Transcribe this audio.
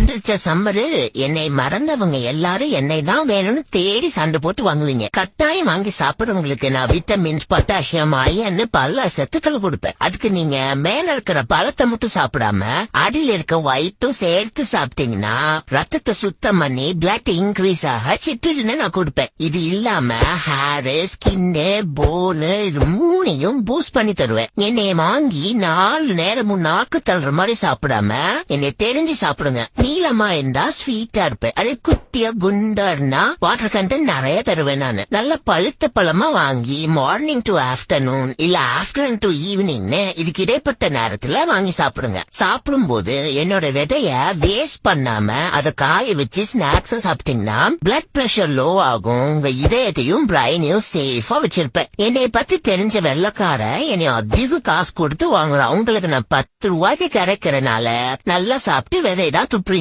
வந்துருச்ச summer. என்னை மறந்தவங்க எல்லாரும் என்னை தான் வேணும்னு தேடி சண்டை போட்டு வாங்குவீங்க. கட்டாயம் வாங்கி சாப்பிடுறவங்களுக்கு நான் விட்டமின்ஸ், பொட்டாசியம், அயன், பல சத்துக்கள் கொடுப்பேன். அதுக்கு நீங்க மேல இருக்கிற பழத்தை மட்டும் சாப்பிடாம அடியில் இருக்க வயிற்றும் சேர்த்து சாப்பிட்டீங்கன்னா ரத்தத்தை சுத்தம் பண்ணி பிளட் இன்க்ரீஸ் ஆக சிற்றுன்னு நான் கொடுப்பேன். இது இல்லாம ஹேர், ஸ்கின்னு, போனு இது மூணையும் பூஸ்ட் பண்ணி தருவேன். என்னை வாங்கி 4 நேரமும் நாக்கு தள்ளுற மாதிரி சாப்பிடாம என்னை தெரிஞ்சு சாப்பிடுங்க. நீளமா இருந்தா ஸ்வீட்டா இருப்பேன். அதே குட்டியா குண்டா இருந்தா வாட்டர் கண்டென்ட் நிறைய தருவேன். நானு நல்ல பழுத்த பழமா வாங்கி மார்னிங் டு ஆஃப்டர்நூன் இல்ல ஆஃப்டர்நூன் டு ஈவினிங் இதுக்கு இடைப்பட்ட நேரத்துல வாங்கி சாப்பிடுங்க. சாப்பிடும் போது என்னோட விதைய வேஸ்ட் பண்ணாம அதை காய வச்சு ஸ்நாக்ஸ் சாப்பிட்டீங்கன்னா பிளட் பிரஷர் லோ ஆகும். உங்க இதயத்தையும் பிரைனையும் சேஃபா வச்சிருப்பேன். என்னை பத்தி தெரிஞ்ச வெள்ளக்கார என்னை அதிக காசு கொடுத்து வாங்குறான். உங்களுக்கு நான் 10 ரூபாய்க்கு கிடைக்கிறனால நல்லா சாப்பிட்டு விதைதான் துப்புறீங்க.